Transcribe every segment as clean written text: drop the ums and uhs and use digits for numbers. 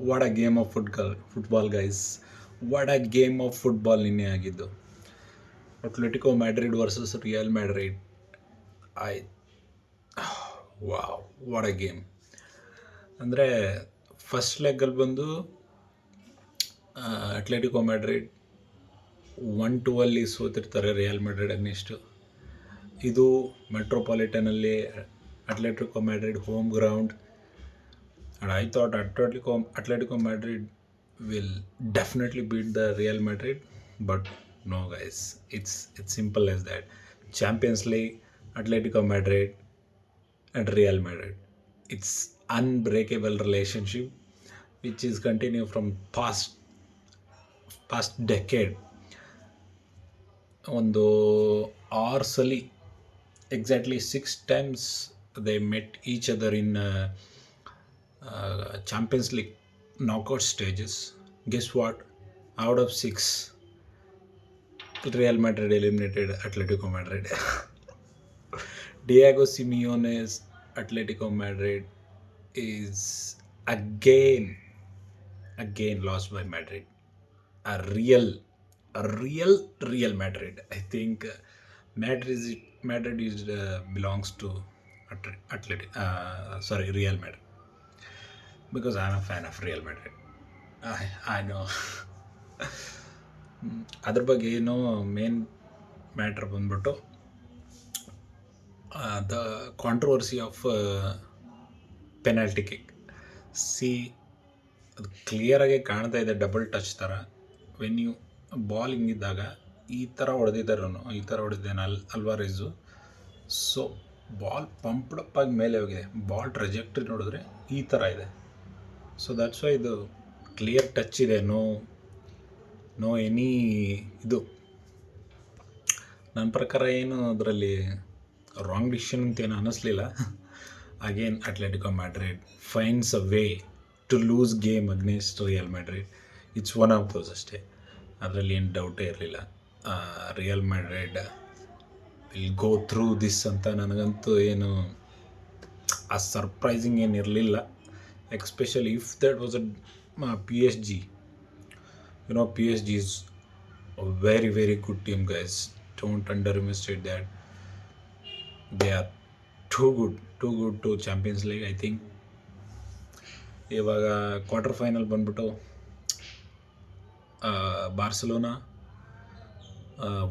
What a game of football guys. What a game of football ನಿನ್ನೆ ಆಗಿದ್ದು. Atletico Madrid versus Real Madrid. I wow, what a game. ಅಂದರೆ first ಲೆಗ್ಗಲ್ಲಿ ಬಂದು Atletico Madrid 1-2 ಅಲ್ಲಿ ಸೋತಿರ್ತಾರೆ real Madrid against. ಇದು ಮೆಟ್ರೋಪಾಲಿಟನಲ್ಲಿ Atletico Madrid home ground. And I thought Atletico Madrid will definitely beat the Real Madrid, but no, guys. It's simple as that. Champions League, Atletico Madrid, and Real Madrid. It's unbreakable relationship, which is continue from past decade. ಒಂದು 6 ಸಲಿ exactly 6 times they met each other in Champions League knockout stages. Guess what? Out of 6, Real Madrid eliminated Atletico Madrid. Diego Simeone's Atletico Madrid is again lost by Madrid. A real Madrid. I think Madrid is belongs to Real Madrid. Because I'm a fan of Real Madrid. I know. ಅದ್ರ ಬಗ್ಗೆ ಏನೋ main matter ಬಂದ್ಬಿಟ್ಟು the controversy of penalty kick. ಅದು ಕ್ಲಿಯರಾಗಿ ಕಾಣ್ತಾ ಇದೆ, double touch ಥರ. When you ball ಹಿಂಗಿದ್ದಾಗ ಈ ಥರ ಹೊಡೆದಿದ್ದಾನೆ ಅಲ್ವಾರೆಝು. ಸೊ ಬಾಲ್ ಪಂಪ್ಡಪ್ ಆಗಿ ಮೇಲೆ ಹೋಗಿದೆ. ಬಾಲ್ ಟ್ರೆಜೆಕ್ಟ್ರಿ ನೋಡಿದ್ರೆ ಈ ಥರ ಇದೆ. ಸೊ ದಟ್ಸ್ ವೈ ಇದು ಕ್ಲಿಯರ್ ಟಚ್ ಇದೆ. ನೋ ಎನಿ ಇದು ನನ್ನ ಪ್ರಕಾರ ಏನು ಅದರಲ್ಲಿ ರಾಂಗ್ ಡಿಸಿಷನ್ ಅಂತ ಏನು ಅನ್ನಿಸ್ಲಿಲ್ಲ. Again Atletico Madrid finds a way to lose game against Real Madrid. It's one of those ಅಷ್ಟೇ, ಅದರಲ್ಲಿ ಏನು ಡೌಟೇ ಇರಲಿಲ್ಲ. Real Madrid will go through this ಅಂತ ನನಗಂತೂ ಏನು ಆ ಸರ್ಪ್ರೈಸಿಂಗ್ ಏನು ಇರಲಿಲ್ಲ. Especially if that was a PSG. You know, PSG is a very, very good team, guys. Don't underestimate that. They are too good to Champions League, I think. ಇವಾಗ quarter final ಬಂದ್ಬಿಟ್ಟು Barcelona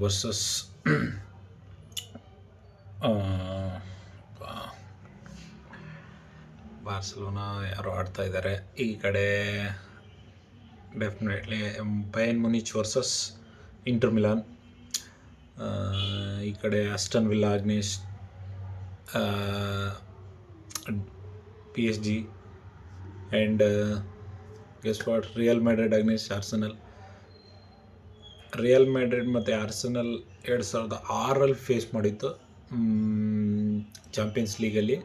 versus Barcelona ಯಾರು ಆಡ್ತಾ ಇದ್ದಾರೆ. ಈ ಕಡೆ definitely Bayern Munich versus inter Milan. ಈ ಕಡೆ Aston villa against PSG. And guess what, real Madrid against Arsenal. Real Madrid ಮತ್ತು ಆರ್ಸೆನಲ್ 2006 ಫೇಸ್ ಮಾಡಿತ್ತು champions legally,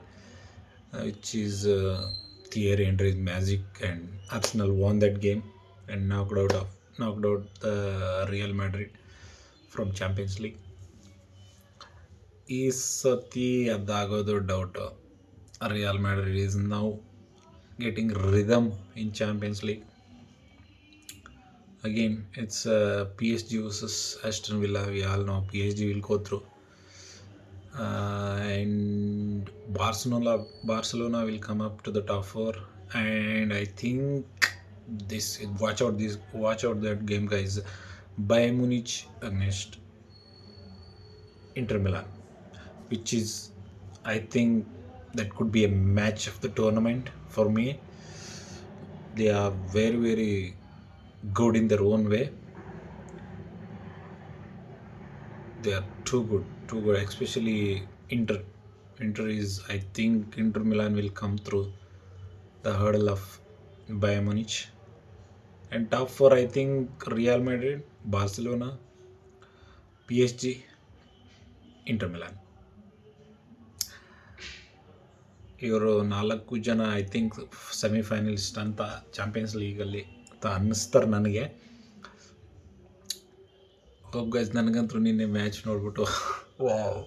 which is Thierry Henry's magic, and Arsenal won that game and knocked out the Real Madrid from Champions League. ಈ ಸತಿ ಅದಾಗೋದು doubt. Real Madrid is now getting rhythm in Champions League. Again, it's PSG versus Aston Villa. We all know PSG will go through. And Barcelona will come up to the top 4, and I think watch out that game, guys. Bayern Munich against Inter Milan, which is, I think, that could be a match of the tournament for me. They are very, very good in their own way. They are too good, especially Inter is, I think Inter Milan will come through the hurdle of Bayern Munich. And top 4, I think Real Madrid, Barcelona, PSG, Inter Milan. ಇವರು 4 ಜನ I think ಸೆಮಿಫೈನಲಿಸ್ಟ್ ಅಂತ champions legally ಅಂತ ಅನ್ನಿಸ್ತಾರೆ ನನಗೆ. Hope guys, ನನಗಂತೂ ನಿನ್ನೆ match ನೋಡ್ಬಿಟ್ಟು wow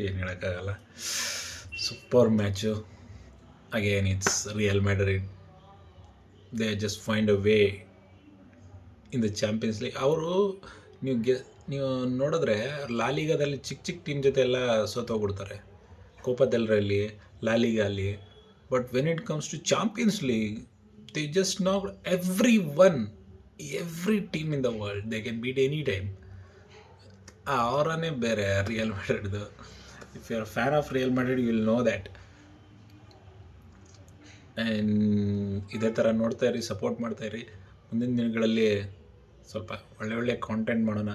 ಏನು ಹೇಳೋಕ್ಕಾಗಲ್ಲ. Super match. Again it's Real Madrid. They just find a way in the Champions League. ಅವರು ನೀವು ನೋಡಿದ್ರೆ ಲಾಲಿಗಾದಲ್ಲಿ ಚಿಕ್ಕ ಟೀಮ್ ಜೊತೆ ಎಲ್ಲ ಸೋತೋಗ್ಬಿಡ್ತಾರೆ, ಕೋಪಾ ಡೆಲ್ ರೇಲಿ, ಲಾಲಿಗಾಲಿ. But when it comes to Champions League, they just knock every team in the world. They can beat any time. ಆ ಅವರನ್ನೇ ಬೇರೆ ರಿಯಲ್ ಮ್ಯಾಡ್ರಿಡ್ದು. If you are fan of Real Madrid you will know that. And ಇದೇ ಥರ ನೋಡ್ತಾ ಇರಿ, support ಮಾಡ್ತಾಯಿರಿ. ಮುಂದಿನ ದಿನಗಳಲ್ಲಿ ಸ್ವಲ್ಪ ಒಳ್ಳೆ ಕಾಂಟೆಂಟ್ ಮಾಡೋಣ.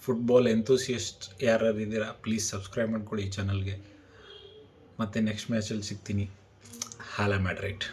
ಫುಟ್ಬಾಲ್ ಎಂತೂಸಿಯಸ್ಟ್ ಯಾರು ಇದ್ದೀರಾ ಪ್ಲೀಸ್ ಸಬ್ಸ್ಕ್ರೈಬ್ ಮಾಡ್ಕೊಳ್ಳಿ ಈ ಚಾನಲ್ಗೆ. ಮತ್ತು ನೆಕ್ಸ್ಟ್ ಮ್ಯಾಚಲ್ಲಿ ಸಿಗ್ತೀನಿ. ಹಾಲ ಮ್ಯಾಡ್ರಿಡ್.